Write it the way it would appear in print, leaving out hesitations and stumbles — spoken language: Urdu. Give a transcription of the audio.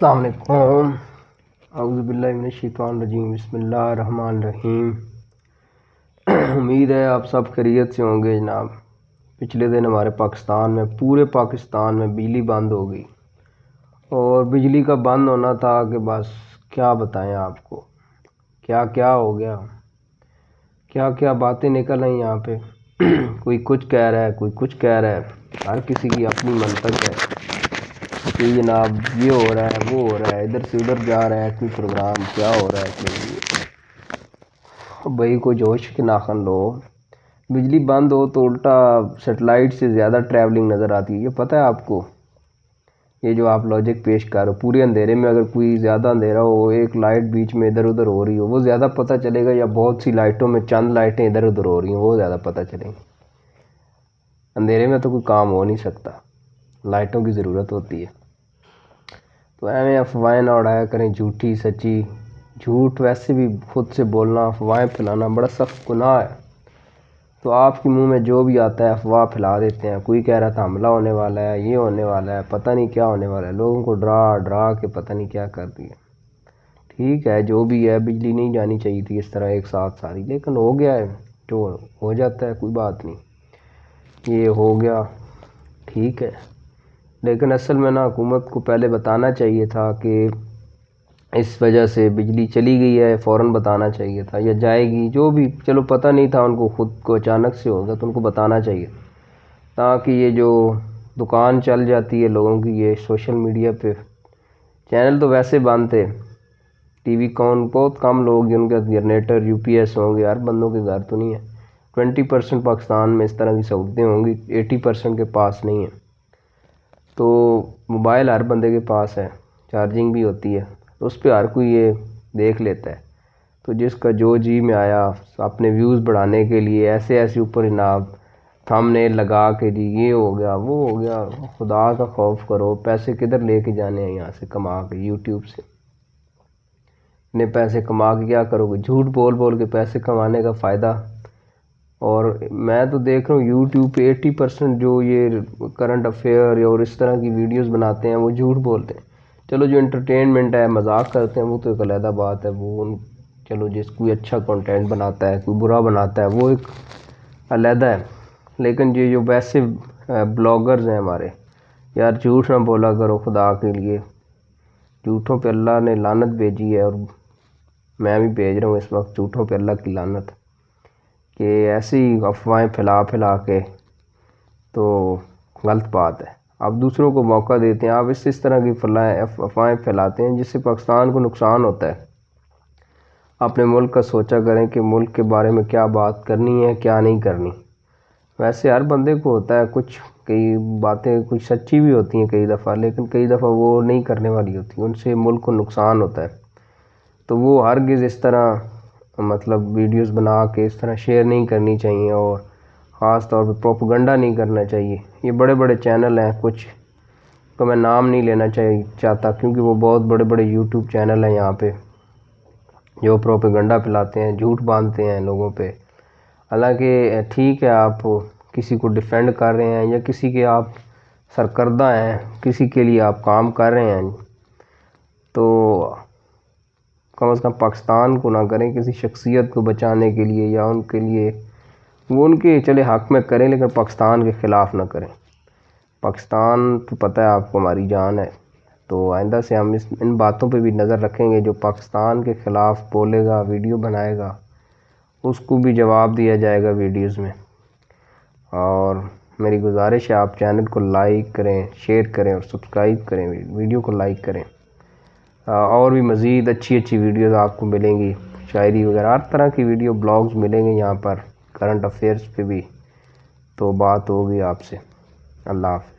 السلام علیکم۔ اعوذ باللہ من الشیطان الرجیم، بسم اللہ الرحمن الرحیم۔ امید ہے آپ سب خیریت سے ہوں گے جناب۔ پچھلے دن ہمارے پورے پاکستان میں بجلی بند ہو گئی، اور بجلی کا بند ہونا تھا کہ بس کیا بتائیں آپ کو، کیا کیا ہو گیا، کیا کیا باتیں نکل رہی یہاں پہ۔ کوئی کچھ کہہ رہا ہے، کوئی کچھ کہہ رہا ہے، ہر کسی کی اپنی منطق ہے کہ جناب یہ ہو رہا ہے، وہ ہو رہا ہے، ادھر سے ادھر جا رہا ہے، کوئی پروگرام کیا ہو رہا ہے۔ بھائی کو جوش کے ناخن لو۔ بجلی بند ہو تو الٹا سیٹلائٹ سے زیادہ ٹریولنگ نظر آتی ہے، یہ پتہ ہے آپ کو؟ یہ جو آپ لاجک پیش کر رہے ہو، پورے اندھیرے میں اگر کوئی زیادہ اندھیرا ہو، ایک لائٹ بیچ میں ادھر ادھر ہو رہی ہو، وہ زیادہ پتہ چلے گا، یا بہت سی لائٹوں میں چند لائٹیں ادھر ادھر ہو رہی ہیں وہ زیادہ پتہ چلیں گی؟ اندھیرے میں تو کوئی کام ہو نہیں سکتا، لائٹوں کی ضرورت ہوتی ہے۔ تو ایویں افواہیں نہ اڑایا کریں، جھوٹی سچی۔ جھوٹ ویسے بھی خود سے بولنا، افواہیں پھیلانا بڑا سخت گناہ ہے۔ تو آپ کے منہ میں جو بھی آتا ہے افواہ پھیلا دیتے ہیں۔ کوئی کہہ رہا تھا حملہ ہونے والا ہے، یہ ہونے والا ہے، پتہ نہیں کیا ہونے والا ہے، لوگوں کو ڈرا ڈرا کے پتہ نہیں کیا کر دیا۔ ٹھیک ہے، جو بھی ہے، بجلی نہیں جانی چاہیے تھی اس طرح ایک ساتھ ساری، لیکن ہو گیا ہے، جو ہو جاتا ہے، کوئی بات نہیں، یہ ہو گیا، ٹھیک ہے۔ لیکن اصل میں نا حکومت کو پہلے بتانا چاہیے تھا کہ اس وجہ سے بجلی چلی گئی ہے، فوراً بتانا چاہیے تھا، یا جائے گی، جو بھی، چلو پتہ نہیں تھا ان کو، خود کو اچانک سے ہوگا تو ان کو بتانا چاہیے، تاکہ یہ جو دکان چل جاتی ہے لوگوں کی، یہ سوشل میڈیا پہ چینل تو ویسے بند تھے، ٹی وی کون بہت کم لوگ جن کے جنریٹر یو پی ایس ہوں گے، ہر بندوں کے گھر تو نہیں ہے، 20% پاکستان میں اس طرح کی سہولتیں ہوں گی، 80% کے پاس نہیں ہیں۔ تو موبائل ہر بندے کے پاس ہے، چارجنگ بھی ہوتی ہے، اس پہ ہر کوئی یہ دیکھ لیتا ہے۔ تو جس کا جو جی میں آیا، اپنے ویوز بڑھانے کے لیے ایسے اوپر جناب تھم نے لگا کے جی یہ ہو گیا، وہ ہو گیا۔ خدا کا خوف کرو، پیسے کدھر لے کے جانے ہیں یہاں سے کما کے، یوٹیوب سے اتنے پیسے کما کے کیا کرو گے؟ جھوٹ بول بول کے پیسے کمانے کا فائدہ۔ اور میں تو دیکھ رہا ہوں یوٹیوب پہ 80% جو یہ کرنٹ افیئر اور اس طرح کی ویڈیوز بناتے ہیں وہ جھوٹ بولتے ہیں۔ چلو جو انٹرٹینمنٹ ہے، مذاق کرتے ہیں، وہ تو ایک علیحدہ بات ہے، وہ چلو جس کوئی اچھا کنٹینٹ بناتا ہے، کوئی برا بناتا ہے، وہ ایک علیحدہ ہے۔ لیکن یہ جو ویسے بلاگرز ہیں ہمارے، یار جھوٹ نہ بولا کرو خدا کے لیے، جھوٹوں پہ اللہ نے لعنت بھیجی ہے، اور میں بھی بھیج رہا ہوں اس وقت جھوٹوں پہ اللہ کی لعنت، کہ ایسی افواہیں پھیلا کے تو غلط بات ہے۔ آپ دوسروں کو موقع دیتے ہیں، آپ اس طرح کی افواہیں پھیلاتے ہیں جس سے پاکستان کو نقصان ہوتا ہے۔ اپنے ملک کا سوچا کریں کہ ملک کے بارے میں کیا بات کرنی ہے، کیا نہیں کرنی۔ ویسے ہر بندے کو ہوتا ہے، کئی باتیں کچھ سچی بھی ہوتی ہیں کئی دفعہ، لیکن کئی دفعہ وہ نہیں کرنے والی ہوتی، ان سے ملک کو نقصان ہوتا ہے۔ تو وہ ہرگز اس طرح مطلب ویڈیوز بنا کے اس طرح شیئر نہیں کرنی چاہیے، اور خاص طور پہ پروپیگنڈا نہیں کرنا چاہیے۔ یہ بڑے بڑے چینل ہیں، کچھ تو میں نام نہیں لینا چاہتا، کیونکہ وہ بہت بڑے بڑے یوٹیوب چینل ہیں یہاں پہ جو پروپیگنڈا پھیلاتے ہیں، جھوٹ باندھتے ہیں لوگوں پہ۔ حالانکہ ٹھیک ہے، آپ کسی کو ڈیفینڈ کر رہے ہیں، یا کسی کے آپ سرکردہ ہیں، کسی کے لیے آپ کام کر رہے ہیں، تو کم از کم پاکستان کو نہ کریں، کسی شخصیت کو بچانے کے لیے یا ان کے لیے، وہ ان کے چلے حق میں کریں، لیکن پاکستان کے خلاف نہ کریں۔ پاکستان تو پتہ ہے آپ کو ہماری جان ہے، تو آئندہ سے ہم ان باتوں پہ بھی نظر رکھیں گے۔ جو پاکستان کے خلاف بولے گا، ویڈیو بنائے گا، اس کو بھی جواب دیا جائے گا ویڈیوز میں۔ اور میری گزارش ہے آپ چینل کو لائک کریں، شیئر کریں اور سبسکرائب کریں، ویڈیو کو لائک کریں۔ اور بھی مزید اچھی ویڈیوز آپ کو ملیں گی، شاعری وغیرہ ہر طرح کی ویڈیو بلاگز ملیں گے یہاں پر، کرنٹ افیئرس پہ بھی۔ تو بات ہوگی آپ سے، اللہ حافظ۔